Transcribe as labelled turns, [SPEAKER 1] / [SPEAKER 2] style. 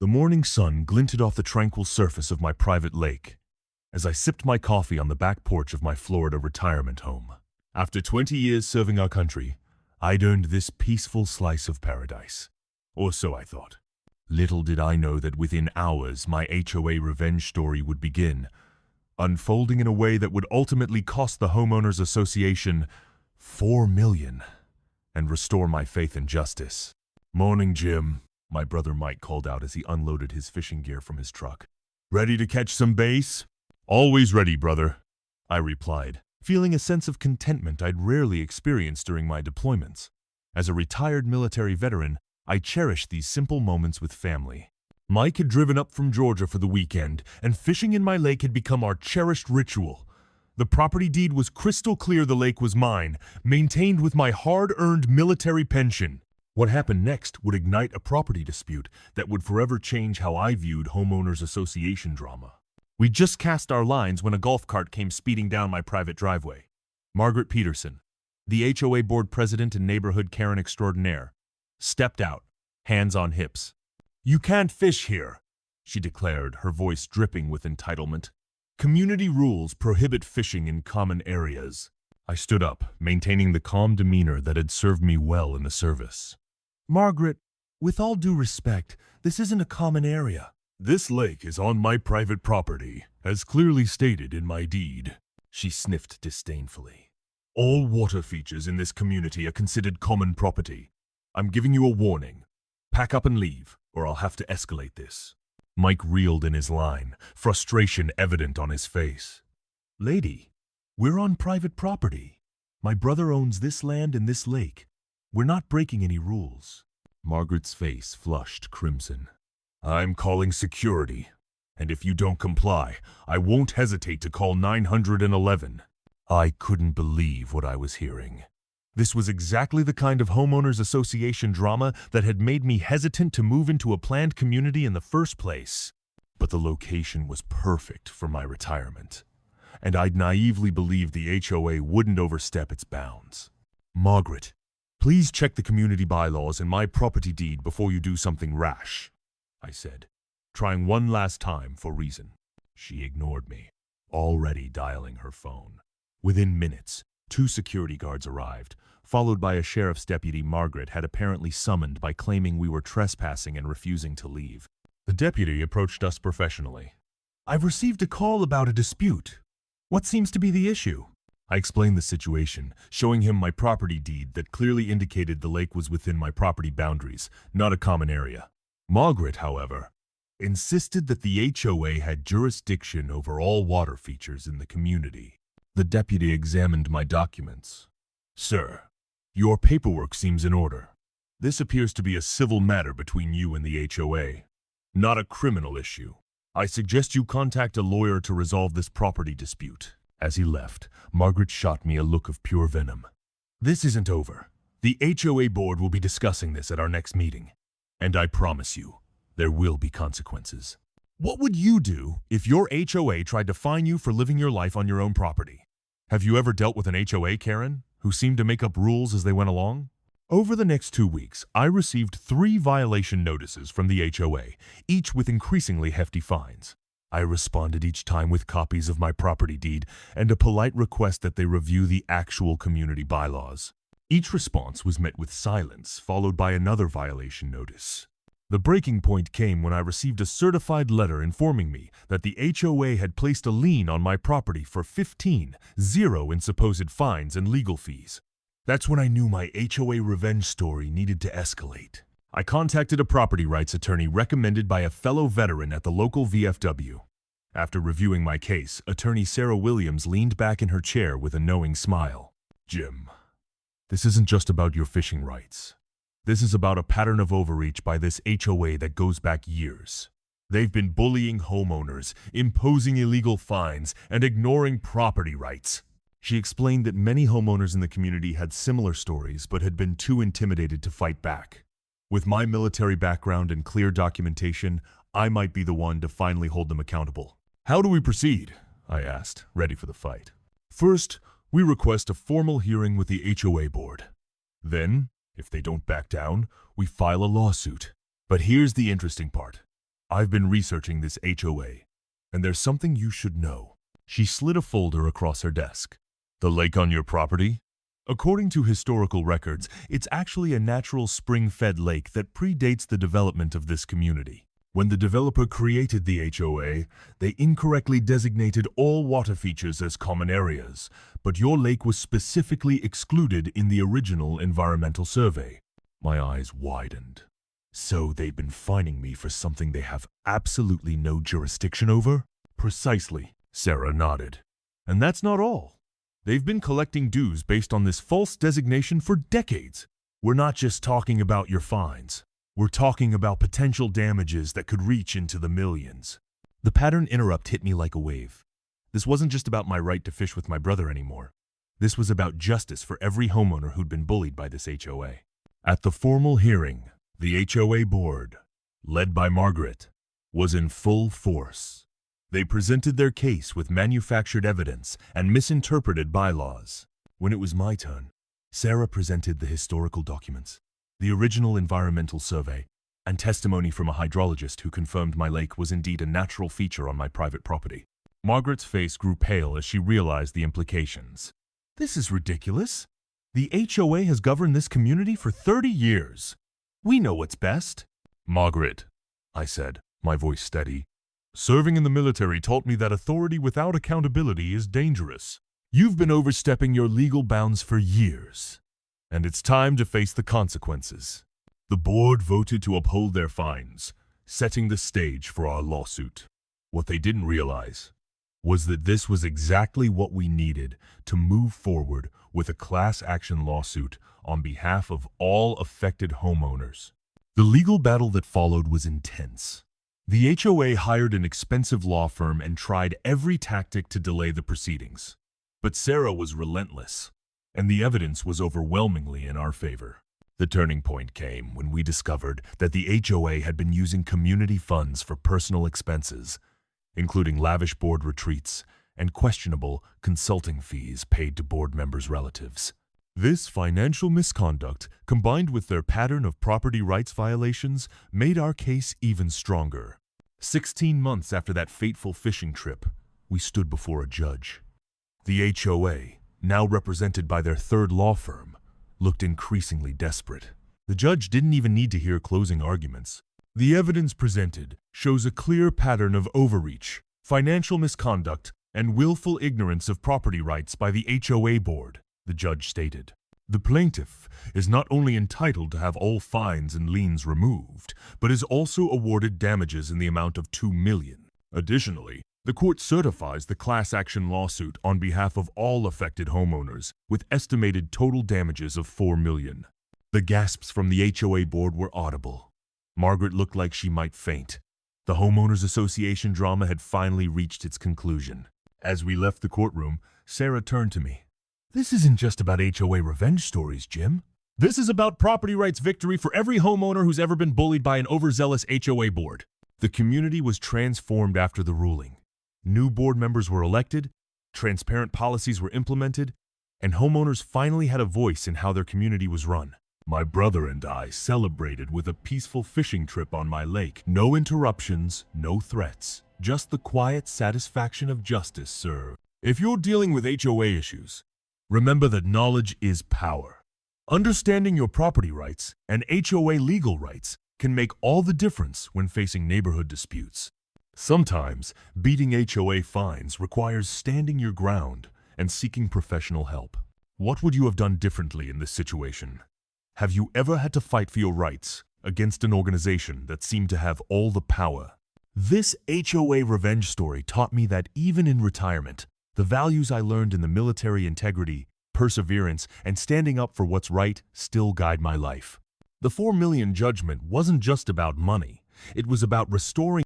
[SPEAKER 1] The morning sun glinted off the tranquil surface of my private lake as I sipped my coffee on the back porch of my Florida retirement home. After 20 years serving our country, I'd earned this peaceful slice of paradise. Or so I thought. Little did I know that within hours my HOA revenge story would begin, unfolding in a way that would ultimately cost the Homeowners Association $4 million and restore my faith in justice. "Morning, Jim," my brother Mike called out as he unloaded his fishing gear from his truck. "Ready to catch some bass?" "Always ready, brother," I replied, feeling a sense of contentment I'd rarely experienced during my deployments. As a retired military veteran, I cherished these simple moments with family. Mike had driven up from Georgia for the weekend, and fishing in my lake had become our cherished ritual. The property deed was crystal clear the lake was mine, maintained with my hard-earned military pension. What happened next would ignite a property dispute that would forever change how I viewed Homeowners Association drama. We just cast our lines when a golf cart came speeding down my private driveway. Margaret Peterson, the HOA board president and neighborhood Karen extraordinaire, stepped out, hands on hips. "You can't fish here," she declared, her voice dripping with entitlement. "Community rules prohibit fishing in common areas." I stood up, maintaining the calm demeanor that had served me well in the service. "Margaret, with all due respect, this isn't a common area." "This lake is on my private property, as clearly stated in my deed," she sniffed disdainfully. "All water features in this community are considered common property. I'm giving you a warning. Pack up and leave, or I'll have to escalate this." Mike reeled in his line, frustration evident on his face. "Lady, we're on private property. My brother owns this land and this lake. We're not breaking any rules." Margaret's face flushed crimson. "I'm calling security, and if you don't comply, I won't hesitate to call 911. I couldn't believe what I was hearing. This was exactly the kind of Homeowners Association drama that had made me hesitant to move into a planned community in the first place. But the location was perfect for my retirement, and I'd naively believed the HOA wouldn't overstep its bounds. "Margaret, please check the community bylaws and my property deed before you do something rash," I said, trying one last time for reason. She ignored me, already dialing her phone. Within minutes, 2 security guards arrived, followed by a sheriff's deputy Margaret had apparently summoned by claiming we were trespassing and refusing to leave. The deputy approached us professionally. "I've received a call about a dispute. What seems to be the issue?" I explained the situation, showing him my property deed that clearly indicated the lake was within my property boundaries, not a common area. Margaret, however, insisted that the HOA had jurisdiction over all water features in the community. The deputy examined my documents. "Sir, your paperwork seems in order. This appears to be a civil matter between you and the HOA, not a criminal issue. I suggest you contact a lawyer to resolve this property dispute." As he left, Margaret shot me a look of pure venom. "This isn't over. The HOA board will be discussing this at our next meeting. And I promise you, there will be consequences." What would you do if your HOA tried to fine you for living your life on your own property? Have you ever dealt with an HOA, Karen, who seemed to make up rules as they went along? Over the next 2 weeks, I received 3 violation notices from the HOA, each with increasingly hefty fines. I responded each time with copies of my property deed and a polite request that they review the actual community bylaws. Each response was met with silence, followed by another violation notice. The breaking point came when I received a certified letter informing me that the HOA had placed a lien on my property for $15,000 in supposed fines and legal fees. That's when I knew my HOA revenge story needed to escalate. I contacted a property rights attorney recommended by a fellow veteran at the local VFW. After reviewing my case, attorney Sarah Williams leaned back in her chair with a knowing smile. "Jim, this isn't just about your fishing rights. This is about a pattern of overreach by this HOA that goes back years. They've been bullying homeowners, imposing illegal fines, and ignoring property rights." She explained that many homeowners in the community had similar stories but had been too intimidated to fight back. With my military background and clear documentation, I might be the one to finally hold them accountable. "How do we proceed?" I asked, ready for the fight. "First, we request a formal hearing with the HOA board. Then, if they don't back down, we file a lawsuit. But here's the interesting part. I've been researching this HOA, and there's something you should know. She slid a folder across her desk. The lake on your property? According to historical records, it's actually a natural spring-fed lake that predates the development of this community. When the developer created the HOA, they incorrectly designated all water features as common areas, but your lake was specifically excluded in the original environmental survey. My eyes widened. So they've been fining me for something they have absolutely no jurisdiction over? Precisely, Sarah nodded. And that's not all. They've been collecting dues based on this false designation for decades. We're not just talking about your fines. We're talking about potential damages that could reach into the millions. The pattern interrupt hit me like a wave. This wasn't just about my right to fish with my brother anymore. This was about justice for every homeowner who'd been bullied by this HOA. At the formal hearing, the HOA board, led by Margaret, was in full force. They presented their case with manufactured evidence and misinterpreted bylaws. When it was my turn, Sarah presented the historical documents, the original environmental survey, and testimony from a hydrologist who confirmed my lake was indeed a natural feature on my private property. Margaret's face grew pale as she realized the implications. This is ridiculous. The HOA has governed this community for 30 years. We know what's best. Margaret, I said, my voice steady. Serving in the military taught me that authority without accountability is dangerous. You've been overstepping your legal bounds for years, and it's time to face the consequences. The board voted to uphold their fines, setting the stage for our lawsuit. What they didn't realize was that this was exactly what we needed to move forward with a class action lawsuit on behalf of all affected homeowners. The legal battle that followed was intense. The HOA hired an expensive law firm and tried every tactic to delay the proceedings. But Sarah was relentless, and the evidence was overwhelmingly in our favor. The turning point came when we discovered that the HOA had been using community funds for personal expenses, including lavish board retreats and questionable consulting fees paid to board members' relatives. This financial misconduct, combined with their pattern of property rights violations, made our case even stronger. 16 months after that fateful fishing trip, we stood before a judge. The HOA, now represented by their third law firm, looked increasingly desperate. The judge didn't even need to hear closing arguments. The evidence presented shows a clear pattern of overreach, financial misconduct, and willful ignorance of property rights by the HOA board, the judge stated. The plaintiff is not only entitled to have all fines and liens removed, but is also awarded damages in the amount of $2 million. Additionally, the court certifies the class action lawsuit on behalf of all affected homeowners, with estimated total damages of $4 million. The gasps from the HOA board were audible. Margaret looked like she might faint. The Homeowners Association drama had finally reached its conclusion. As we left the courtroom, Sarah turned to me. This isn't just about HOA revenge stories, Jim. This is about property rights victory for every homeowner who's ever been bullied by an overzealous HOA board. The community was transformed after the ruling. New board members were elected, transparent policies were implemented, and homeowners finally had a voice in how their community was run. My brother and I celebrated with a peaceful fishing trip on my lake. No interruptions, no threats, just the quiet satisfaction of justice served. If you're dealing with HOA issues, remember that knowledge is power. Understanding your property rights and HOA legal rights can make all the difference when facing neighborhood disputes. Sometimes, beating HOA fines requires standing your ground and seeking professional help. What would you have done differently in this situation? Have you ever had to fight for your rights against an organization that seemed to have all the power? This HOA revenge story taught me that even in retirement, the values I learned in the military: integrity, perseverance, and standing up for what's right still guide my life. The $4 million judgment wasn't just about money. It was about restoring